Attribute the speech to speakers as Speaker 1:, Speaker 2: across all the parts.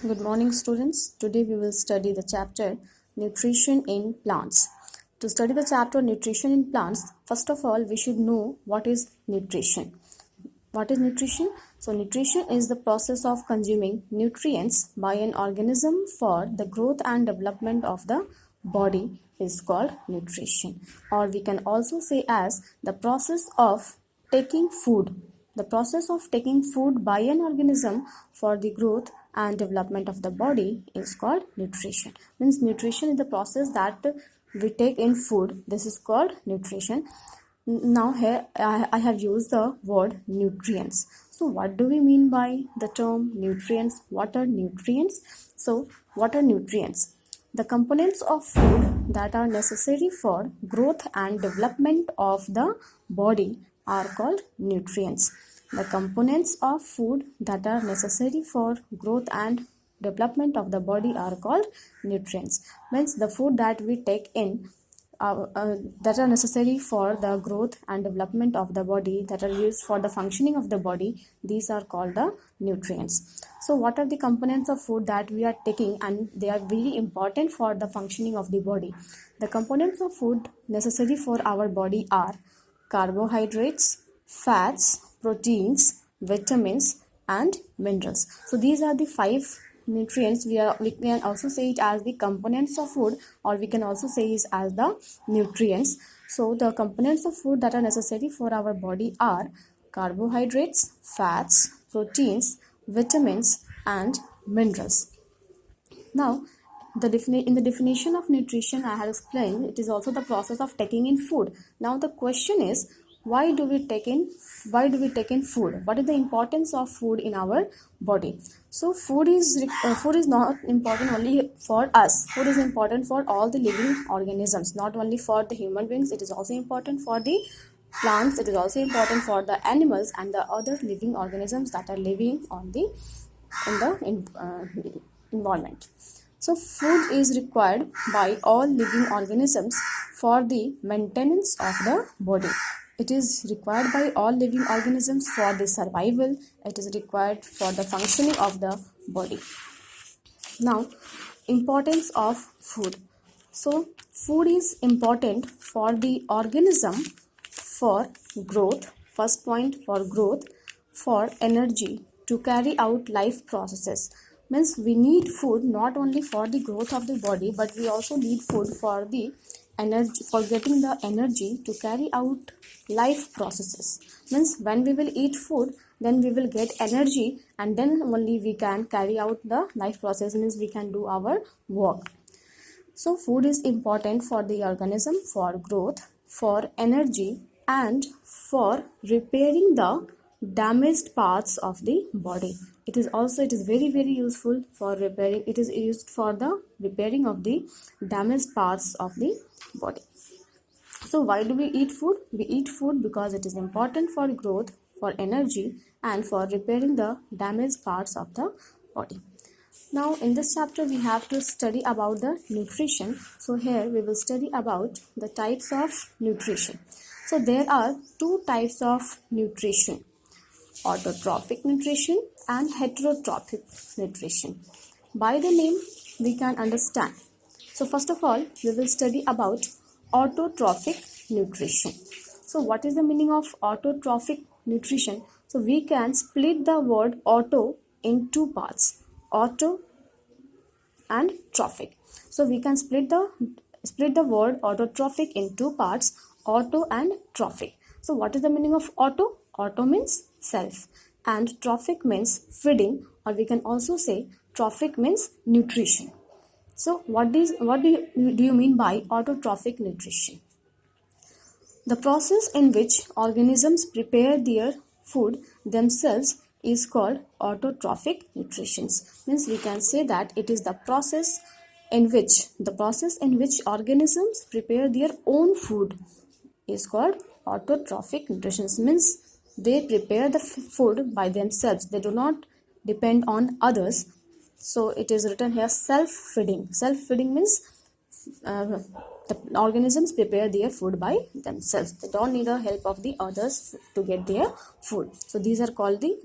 Speaker 1: Good morning, students. Today we will study the chapter Nutrition in Plants. To study the chapter Nutrition in Plants, first of all, we should know what is nutrition. What is nutrition? So, nutrition is the process of consuming nutrients by an organism for the growth and development of the body is called nutrition. Or we can also say as the process of taking food. The process of taking food by an organism for the growth and development of the body is called nutrition. Means nutrition is the process that we take in food. This is called nutrition. Now here I have used the word nutrients. So what do we mean by the term nutrients? What are nutrients? So what are nutrients? The components of food that are necessary for growth and development of the body are called nutrients. The components of food that are necessary for growth and development of the body are called nutrients. Means the food that we take in that are necessary for the growth and development of the body, that are used for the functioning of the body, these are called the nutrients. So what are the components of food that we are taking and they are very important for the functioning of the body? The components of food necessary for our body are carbohydrates, fats, proteins, vitamins and minerals. So these are the five nutrients. We can also say it as the components of food, or we can also say it as the nutrients. So the components of food that are necessary for our body are carbohydrates, fats, proteins, vitamins and minerals. Now in the definition of nutrition I have explained, it is also the process of taking in food. Now the question is, why do we take in food? What is the importance of food in our body? So food is not important only for us. Food is important for all the living organisms, not only for the human beings. It is also important for the plants. It is also important for the animals and the other living organisms that are living on the environment. So food is required by all living organisms for the maintenance of the body. It is required by all living organisms for the survival. It is required for the functioning of the body. Now, importance of food. So, food is important for the organism for growth. First point, for growth, for energy, to carry out life processes. Means we need food not only for the growth of the body, but we also need food for the energy, for getting the energy to carry out life processes. Means when we will eat food, then we will get energy, and then only we can carry out the life process. Means we can do our work. So food is important for the organism for growth, for energy and for repairing the damaged parts of the body. It is very useful for repairing. It is used for the repairing of the damaged parts of the body. So why do we eat food? We eat food because it is important for growth, for energy and for repairing the damaged parts of the body. Now in this chapter we have to study about the nutrition. So here we will study about the types of nutrition. So there are two types of nutrition: autotrophic nutrition and heterotrophic nutrition. By the name we can understand. So first of all we will study about autotrophic nutrition. So what is the meaning of autotrophic nutrition? So we can split the word auto in two parts: auto and trophic. So we can split the word autotrophic in two parts: auto and trophic. So what is the meaning of auto? Auto means self and trophic means feeding, or we can also say trophic means nutrition. So what do you mean by autotrophic nutrition? The process in which organisms prepare their food themselves is called autotrophic nutrition. Means we can say that it is the process in which organisms prepare their own food is called autotrophic nutrition. Means they prepare the food by themselves. They do not depend on others. So it is written here self-feeding. Self-feeding means the organisms prepare their food by themselves. They don't need the help of the others to get their food. So these are called the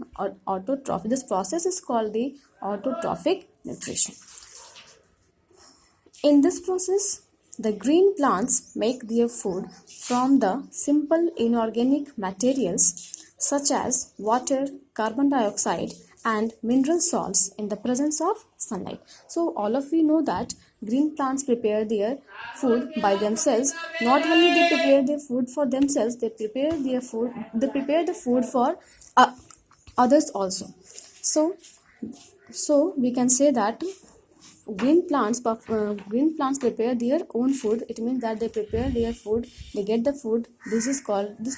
Speaker 1: autotrophic. This process is called the autotrophic nutrition. In this process, the green plants make their food from the simple inorganic materials such as water, carbon dioxide, and mineral salts in the presence of sunlight. So all of you know that green plants prepare their food by themselves. Not only they prepare their food for themselves, they prepare the food for others also. So we can say that green plants prepare their own food. It means that they prepare their food, they get the food. This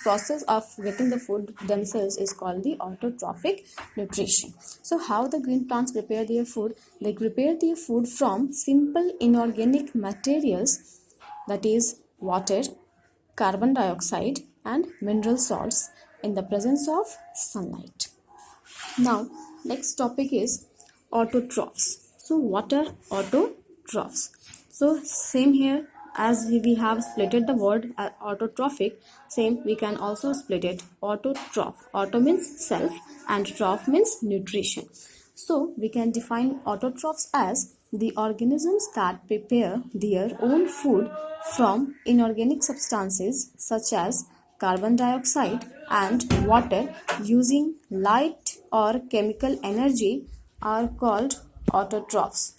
Speaker 1: process of getting the food themselves is called the autotrophic nutrition. So how the green plants prepare their food? They prepare their food from simple inorganic materials, that is water, carbon dioxide, and mineral salts in the presence of sunlight. Now next topic is autotrophs. So what are autotrophs? So same here, as we have splitted the word autotrophic, same we can also split it. Autotroph. Auto means self and troph means nutrition. So we can define autotrophs as the organisms that prepare their own food from inorganic substances such as carbon dioxide and water using light or chemical energy are called autotrophs.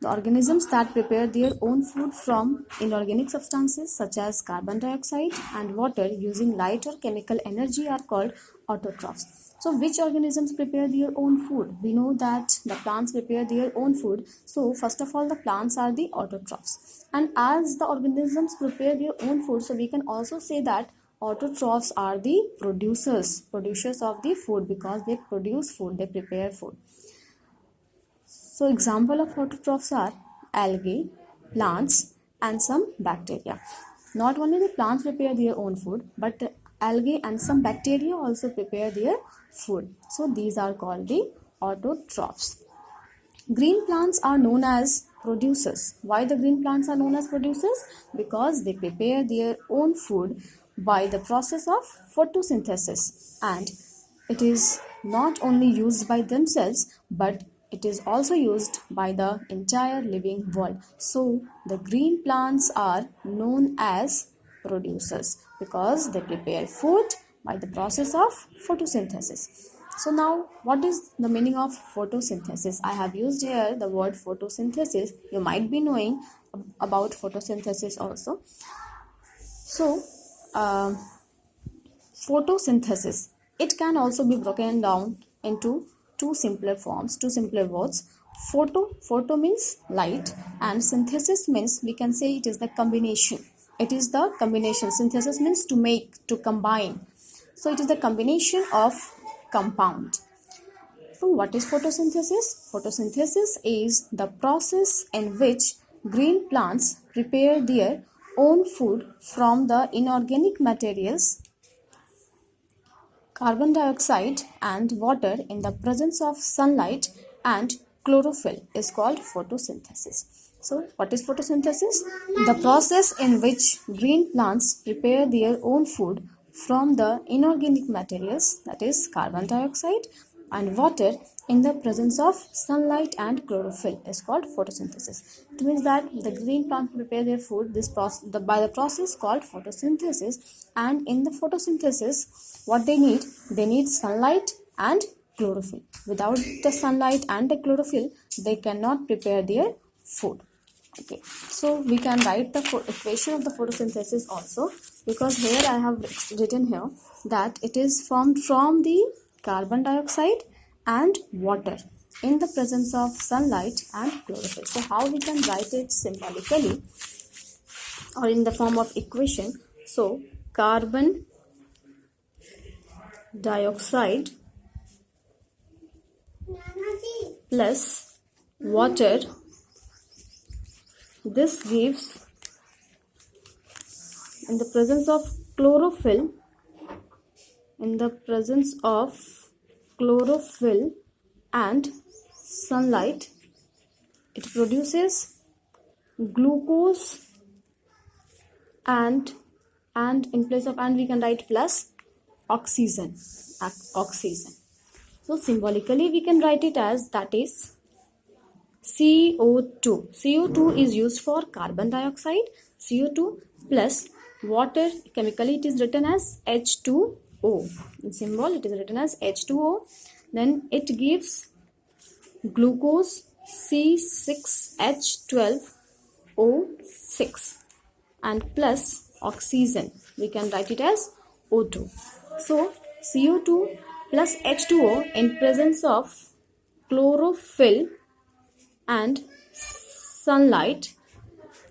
Speaker 1: The organisms that prepare their own food from inorganic substances such as carbon dioxide and water using light or chemical energy are called autotrophs. So which organisms prepare their own food? We know that the plants prepare their own food. So first of all, the plants are the autotrophs. And as the organisms prepare their own food, so we can also say that autotrophs are the producers of the food, because they produce food, they prepare food. So example of autotrophs are algae, plants, and some bacteria. Not only the plants prepare their own food, but the algae and some bacteria also prepare their food. So these are called the autotrophs. Green plants are known as producers. Why the green plants are known as producers? Because they prepare their own food by the process of photosynthesis, and it is not only used by themselves, but it is also used by the entire living world. So the green plants are known as producers because they prepare food by the process of photosynthesis. So now, what is the meaning of photosynthesis? I have used here the word photosynthesis. You might be knowing about photosynthesis also. So photosynthesis, it can also be broken down into two simpler words. Photo means light, and synthesis means, we can say, it is the combination. Synthesis means to make, to combine. So it is the combination of compound. So what is photosynthesis? Photosynthesis is the process in which green plants prepare their own food from the inorganic materials carbon dioxide and water in the presence of sunlight and chlorophyll is called photosynthesis. So what is photosynthesis? The process in which green plants prepare their own food from the inorganic materials, that is carbon dioxide and water in the presence of sunlight and chlorophyll is called photosynthesis. It means that the green plants prepare their food by the process called photosynthesis, and in the photosynthesis, what they need? They need sunlight and chlorophyll. Without the sunlight and the chlorophyll, they cannot prepare their food. Okay, so we can write the equation of the photosynthesis also, because here I have written here that it is formed from the carbon dioxide and water in the presence of sunlight and chlorophyll. So how we can write it symbolically or in the form of equation? So carbon dioxide plus water, this gives, in the presence of chlorophyll, and sunlight, it produces glucose, and in place of and we can write plus oxygen. So symbolically we can write it as, that is CO2. CO2 is used for carbon dioxide. CO2 plus water, chemically it is written as H2O. In symbol it is written as H2O. Then it gives glucose C6H12O6 and plus oxygen. We can write it as O2. So CO2 plus H2O in presence of chlorophyll and sunlight,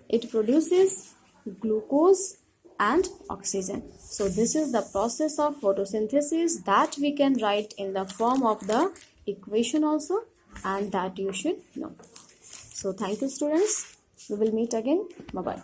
Speaker 1: it produces glucose and oxygen. So this is the process of photosynthesis that we can write in the form of the equation also, and that you should know. So thank you students. We will meet again. Bye bye.